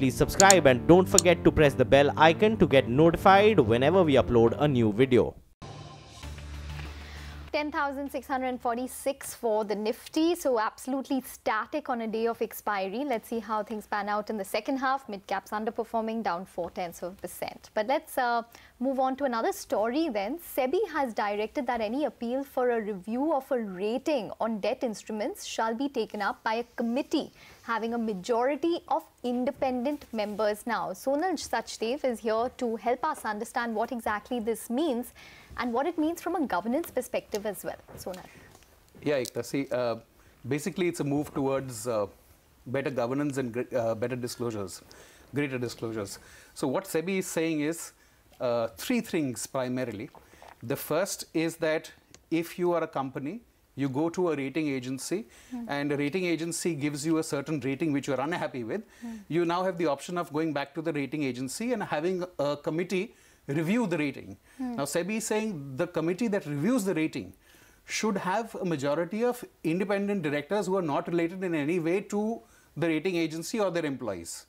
please subscribe and don't forget to press the bell icon to get notified whenever we upload a new video. 10,646 for the Nifty, so absolutely static on a day of expiry. Let's see how things pan out in the second half. Mid-caps underperforming, down 0.4%. But let's move on to another story then. SEBI has directed that any appeal for a review of a rating on debt instruments shall be taken up by a committee having a majority of independent members now. Sonal Sachdev is here to help us understand what exactly this means and what it means from a governance perspective as well. Sonal. Yeah, Ekta, see, basically it's a move towards better governance and better disclosures, greater disclosures. So what SEBI is saying is three things primarily. The first is that if you are a company, you go to a rating agency and a rating agency gives you a certain rating which you are unhappy with, you now have the option of going back to the rating agency and having a committee review the rating. Now SEBI is saying the committee that reviews the rating should have a majority of independent directors who are not related in any way to the rating agency or their employees.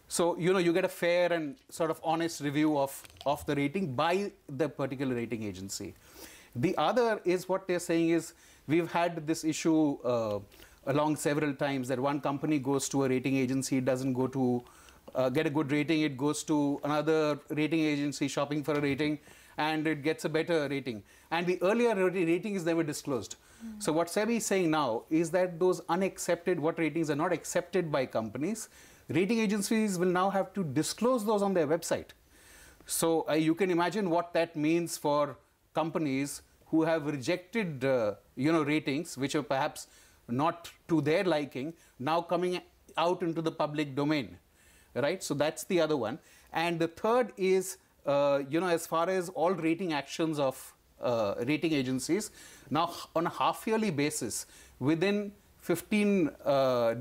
So, you know, you get a fair and sort of honest review of the rating by the particular rating agency. The other is what they're saying is we've had this issue along several times that one company goes to a rating agency, doesn't go to get a good rating, it goes to another rating agency shopping for a rating and it gets a better rating. And the earlier rating is never disclosed. So what SEBI is saying now is that those unaccepted, what ratings are not accepted by companies, rating agencies will now have to disclose those on their website. So you can imagine what that means for companies who have rejected ratings which are perhaps not to their liking, now coming out into the public domain. Right, so that's the other one. And the third is, as far as all rating actions of rating agencies, now on a half-yearly basis, within 15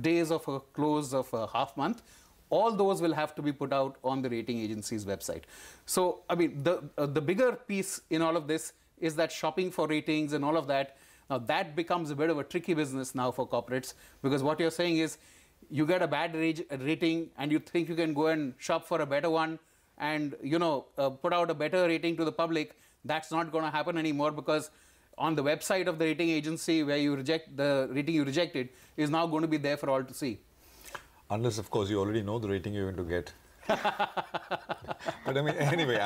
days of a close of a half month, all those will have to be put out on the rating agency's website. So, I mean, the bigger piece in all of this is that shopping for ratings and all of that. Now, that becomes a bit of a tricky business now for corporates, because what you're saying is, you get a bad rating and you think you can go and shop for a better one and put out a better rating to the public. That's not going to happen anymore, because on the website of the rating agency where you reject the rating you rejected is now going to be there for all to see. Unless, of course, you already know the rating you're going to get. But I mean, anyway,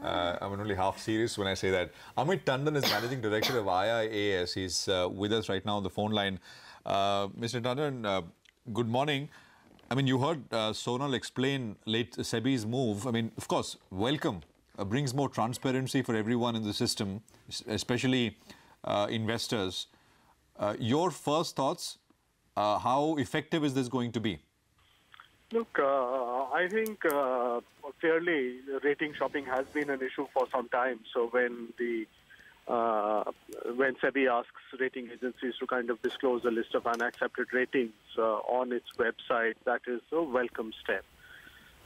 I'm only half serious when I say that. Amit Tandon is Managing Director of IaAS. He's with us right now on the phone line. Mr. Tandon, good morning. I mean, you heard Sonal explain late SEBI's move. I mean, of course, welcome. Brings more transparency for everyone in the system, especially investors. Your first thoughts, how effective is this going to be? Look, I think clearly rating shopping has been an issue for some time. So when SEBI asks rating agencies to kind of disclose a list of unaccepted ratings on its website, that is a welcome step.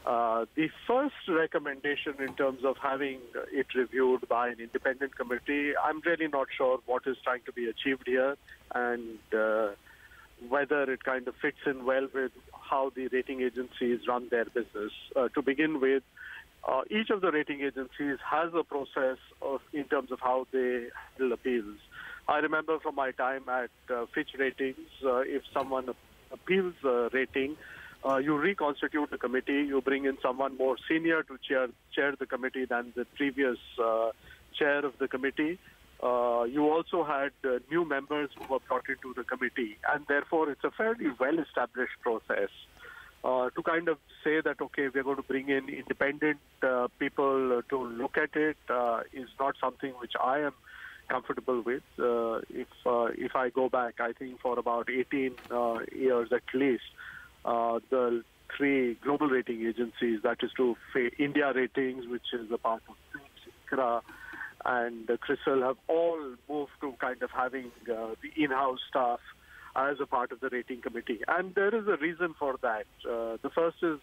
The first recommendation in terms of having it reviewed by an independent committee, I'm really not sure what is trying to be achieved here and whether it kind of fits in well with how the rating agencies run their business. To begin with, each of the rating agencies has a process in terms of how they handle appeals. I remember from my time at Fitch Ratings, if someone appeals a rating, you reconstitute the committee, you bring in someone more senior to chair the committee than the previous chair of the committee. You also had new members who were brought into the committee, and therefore it's a fairly well-established process. To kind of say that, okay, we're going to bring in independent people to look at it is not something which I am comfortable with. If I go back, I think for about 18 years at least, the three global rating agencies, that is to India Ratings, which is a part of ICRA, and CRISIL, have all moved to kind of having the in-house staff as a part of the rating committee. And there is a reason for that. The first is,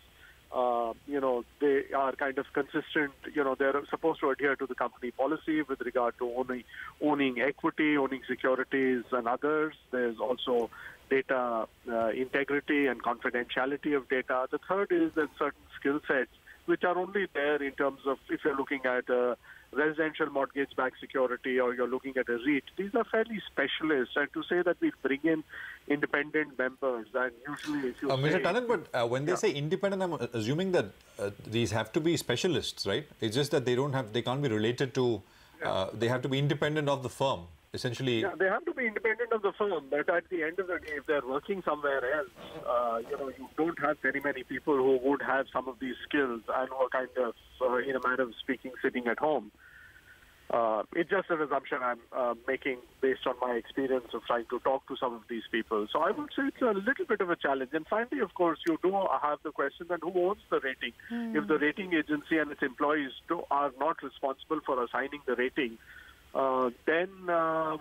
they are kind of consistent. They're supposed to adhere to the company policy with regard to owning equity, owning securities and others. There's also data integrity and confidentiality of data. The third is that certain skill sets which are only there in terms of if you're looking at residential mortgage-backed security or you're looking at a REIT, these are fairly specialists. And to say that we bring in independent members, and usually if you Mr. Tandon, but when they say independent, I'm assuming that these have to be specialists, right? It's just that they can't be related to, they have to be independent of the firm. Essentially, yeah, they have to be independent of the firm, but at the end of the day, if they're working somewhere else, you don't have very many people who would have some of these skills and who are kind of, in a manner of speaking, sitting at home. It's just an assumption I'm making based on my experience of trying to talk to some of these people. So I would say it's a little bit of a challenge. And finally, of course, you do have the question then who owns the rating? If the rating agency and its employees are not responsible for assigning the rating, then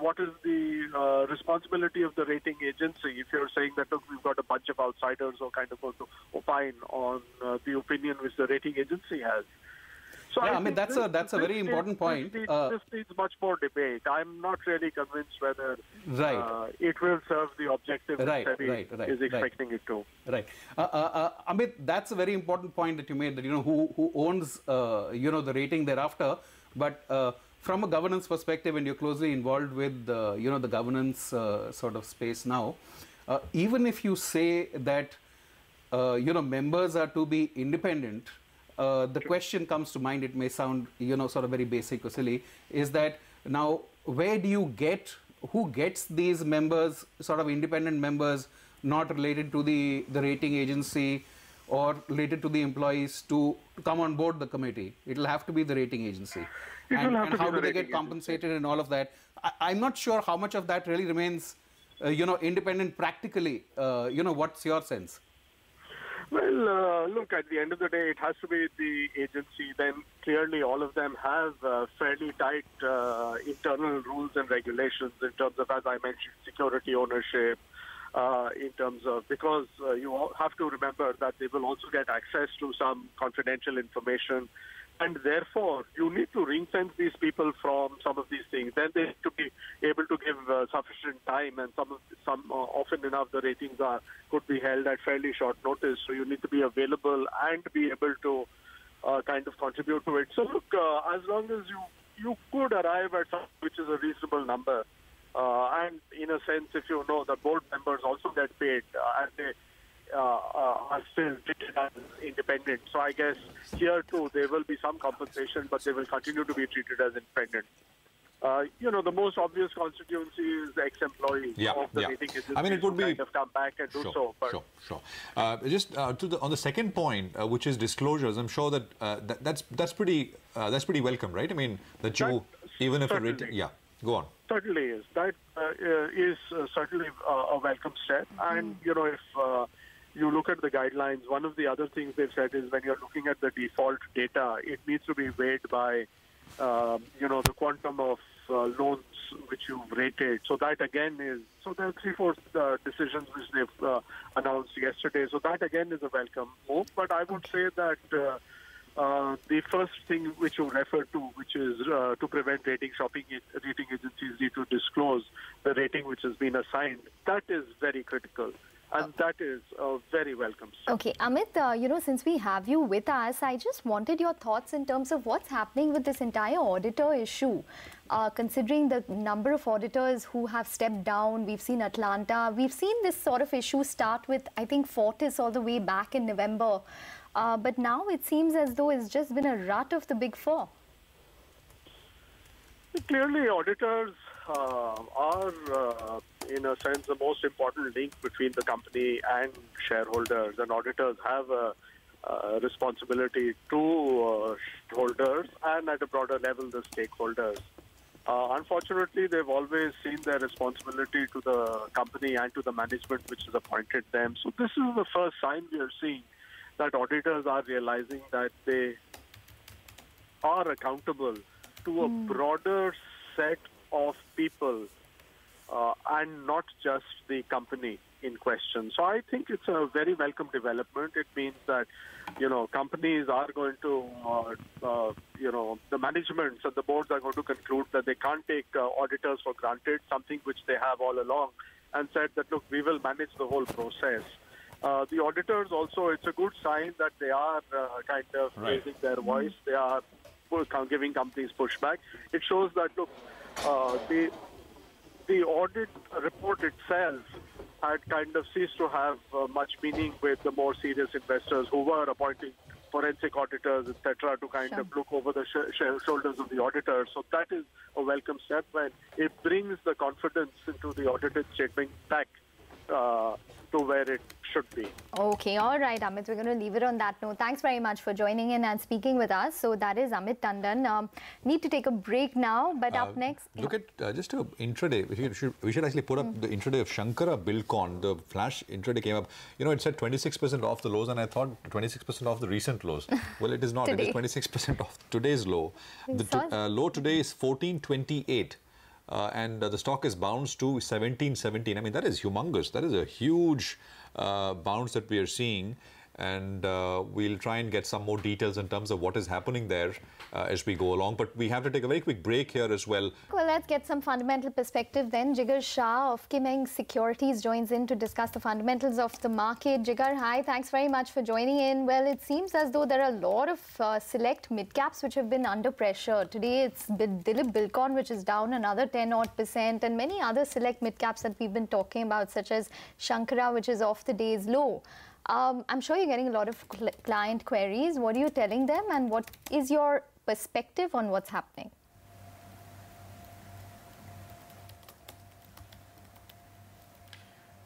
what is the responsibility of the rating agency if you're saying that, look, we've got a bunch of outsiders who are kind of going to opine on the opinion which the rating agency has? So yeah, I mean, that's a very important point. This needs much more debate. I'm not really convinced whether it will serve the objective that SEBI is expecting it to. Right. Amit, that's a very important point that you made, that, who owns, the rating thereafter. But from a governance perspective, and you're closely involved with, the governance sort of space now, even if you say that, members are to be independent, the question comes to mind, it may sound, sort of very basic or silly, is that now where do you get, who gets these members, sort of independent members, not related to the rating agency or related to the employees to come on board the committee? It'll have to be the rating agency. And how do they get compensated and all of that? I'm not sure how much of that really remains, independent practically. What's your sense? Well, look, at the end of the day, it has to be the agency. Then clearly all of them have fairly tight internal rules and regulations in terms of, as I mentioned, security ownership, in terms of, because you have to remember that they will also get access to some confidential information. And therefore, you need to ring-fence these people from some of these things. Then they need to be able to give sufficient time, and often enough the ratings could be held at fairly short notice. So you need to be available and be able to kind of contribute to it. So look, as long as you could arrive at something which is a reasonable number, and in a sense, if you know, the board members also get paid, and they are still treated as independent. So I guess here too there will be some compensation, but they will continue to be treated as independent. The most obvious constituency is the ex-employees of the rating agency. I mean, it would be kind of come back and do so. But Sure. Just on the second point, which is disclosures, I'm sure that that's pretty welcome, right? I mean, that you even if a rating, go on. Certainly is. That is certainly a welcome step. And if you look at the guidelines, one of the other things they've said is when you're looking at the default data, it needs to be weighed by, the quantum of loans which you've rated. So that again is, so there are 3-4 decisions which they've announced yesterday. So that again is a welcome move. But I would say that the first thing which you refer to, which is to prevent rating agencies need to disclose the rating which has been assigned, that is very critical. And that is a very welcome step. Okay, Amit, since we have you with us, I just wanted your thoughts in terms of what's happening with this entire auditor issue. Considering the number of auditors who have stepped down, we've seen Atlanta, we've seen this sort of issue start with, I think, Fortis all the way back in November. But now it seems as though it's just been a rut of the Big Four. Clearly, auditors are, in a sense, the most important link between the company and shareholders. And auditors have a responsibility to shareholders and, at a broader level, the stakeholders. Unfortunately, they've always seen their responsibility to the company and to the management which has appointed them. So this is the first sign we are seeing that auditors are realizing that they are accountable to a broader set of people and not just the company in question. So I think it's a very welcome development. It means that, companies are going to, the managements and the boards are going to conclude that they can't take auditors for granted, something which they have all along. and said that, look, we will manage the whole process. The auditors also, it's a good sign that they are kind of raising their voice. They are giving companies pushback. It shows that, look, the audit report itself had kind of ceased to have much meaning with the more serious investors who were appointing forensic auditors, etc., to kind of look over the shoulders of the auditors. So that is a welcome step, and it brings the confidence into the audited statement back to where it should be. Okay, all right, Amit, we're going to leave it on that note. Thanks very much for joining in and speaking with us. So that is Amit Tandon. Need to take a break now, but up next... Look at just a intraday. We should actually put up the intraday of Shankara Bilcon. The flash intraday came up. You know, it said 26% off the lows, and I thought 26% off the recent lows. Well, it is not. It is 26% off today's low. The low today is 1428. And the stock is bounced to 1717. I mean, that is humongous. That is a huge bounce that we are seeing. And we'll try and get some more details in terms of what is happening there as we go along. But we have to take a very quick break here as well. Well, let's get some fundamental perspective then. Jigar Shah of Kimeng Securities joins in to discuss the fundamentals of the market. Jigar, hi. Thanks very much for joining in. Well, it seems as though there are a lot of select mid-caps which have been under pressure. Today, it's Dilip Bilcon, which is down another 10-odd%, and many other select mid-caps that we've been talking about, such as Shankara, which is off the day's low. I'm sure you're getting a lot of client queries. What are you telling them, and what is your perspective on what's happening?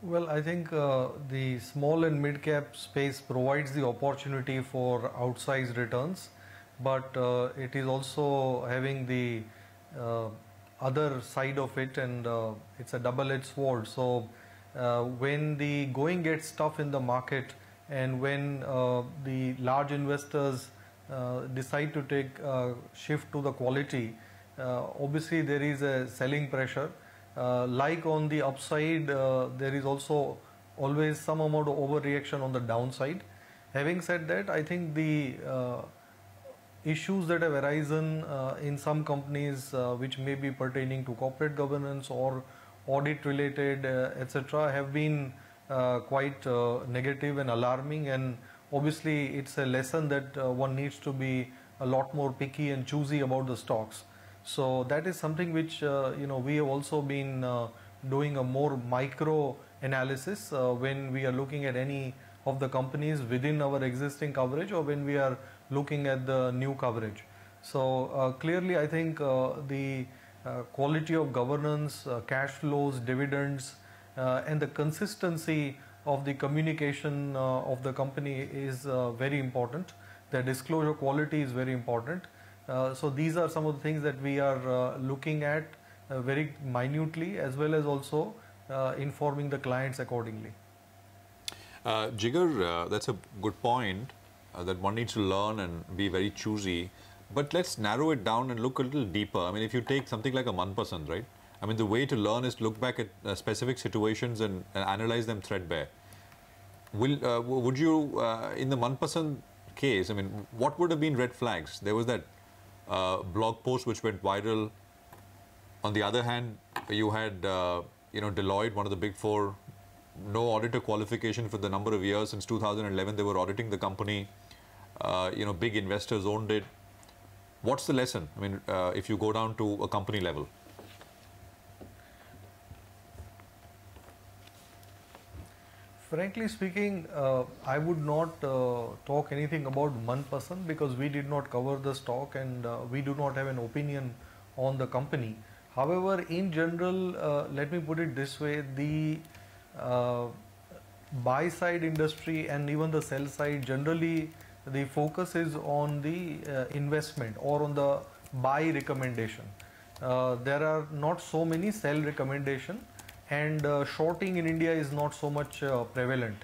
Well, I think the small and mid-cap space provides the opportunity for outsized returns, but it is also having the other side of it, and it's a double-edged sword. So when the going gets tough in the market, and when the large investors decide to take shift to the quality, obviously there is a selling pressure. Like on the upside, there is also always some amount of overreaction on the downside. Having said that, I think the issues that have arisen in some companies which may be pertaining to corporate governance or audit related, etc., have been quite negative and alarming, and obviously it's a lesson that one needs to be a lot more picky and choosy about the stocks. So that is something which we have also been doing a more micro analysis when we are looking at any of the companies within our existing coverage, or when we are looking at the new coverage. So clearly I think the quality of governance, cash flows, dividends, and the consistency of the communication of the company is very important. The disclosure quality is very important. So these are some of the things that we are looking at very minutely, as well as also informing the clients accordingly. Jigar, that's a good point, that one needs to learn and be very choosy. But let's narrow it down and look a little deeper. I mean, if you take something like a Manpasand, right? I mean, the way to learn is to look back at specific situations and analyze them threadbare. Would you, in the Manpasand case, I mean, what would have been red flags? There was that blog post which went viral. On the other hand, you had, Deloitte, one of the big four, no auditor qualification for the number of years. Since 2011, they were auditing the company. Big investors owned it. What's the lesson? I mean, if you go down to a company level. Frankly speaking, I would not talk anything about Manpasand, because we did not cover the stock, and we do not have an opinion on the company. However, in general, let me put it this way, the buy side industry and even the sell side, generally the focus is on the investment or on the buy recommendation. There are not so many sell recommendation, and shorting in India is not so much prevalent.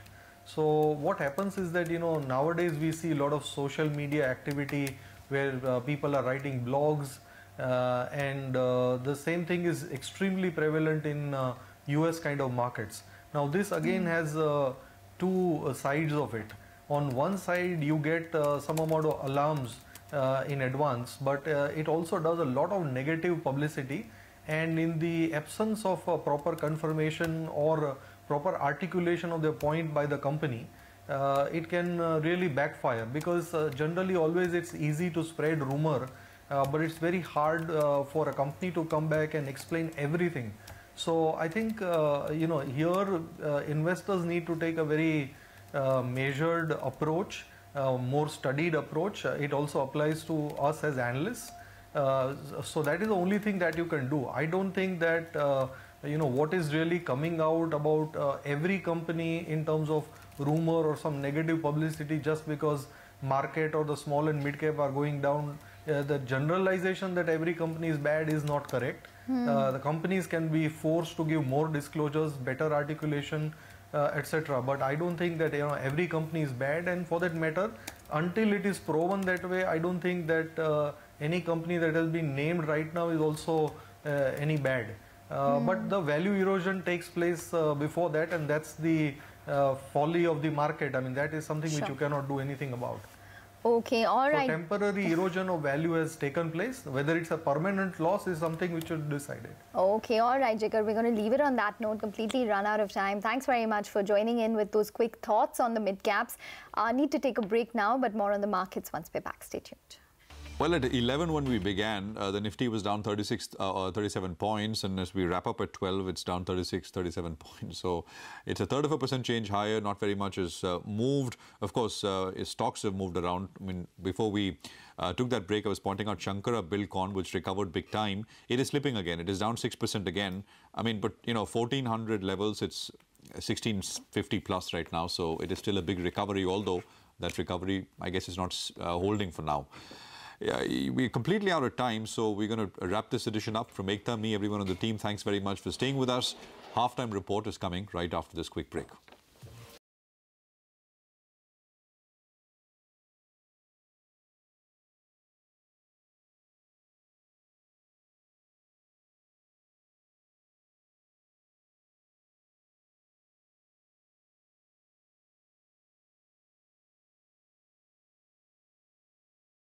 So what happens is that, nowadays we see a lot of social media activity where people are writing blogs, and the same thing is extremely prevalent in US kind of markets. Now this again has two sides of it. On one side you get some amount of alarms in advance, but it also does a lot of negative publicity, and in the absence of a proper confirmation or proper articulation of the point by the company, it can really backfire, because generally always it's easy to spread rumor, but it's very hard for a company to come back and explain everything. So I think here investors need to take a very measured approach, more studied approach. It also applies to us as analysts. So that is the only thing that you can do. I don't think that what is really coming out about every company in terms of rumor or some negative publicity just because market or the small and mid cap are going down. The generalization that every company is bad is not correct. The companies can be forced to give more disclosures, better articulation, etc. But I don't think that every company is bad, and for that matter, until it is proven that way, I don't think that any company that has been named right now is also any bad. But the value erosion takes place before that, and that's the folly of the market. I mean, that is something which you cannot do anything about. Okay, all right. So temporary erosion of value has taken place. Whether it's a permanent loss is something which should be decided. Okay, all right, Jigar. We're going to leave it on that note. Completely run out of time. Thanks very much for joining in with those quick thoughts on the mid caps. Need to take a break now, but more on the markets once we're back. Stay tuned. Well, at 11 when we began, the Nifty was down 37 points, and as we wrap up at 12, it's down 37 points. So it's a 1/3% change higher. Not very much has moved. Of course, stocks have moved around. I mean, before we took that break, I was pointing out Shankara Bilcon, which recovered big time. It is slipping again. It is down 6% again. I mean, but 1400 levels, it's 1650 plus right now. So it is still a big recovery, although that recovery, I guess, is not holding for now. Yeah, we're completely out of time, so we're going to wrap this edition up. From Ekta, me, everyone on the team, thanks very much for staying with us. Halftime report is coming right after this quick break.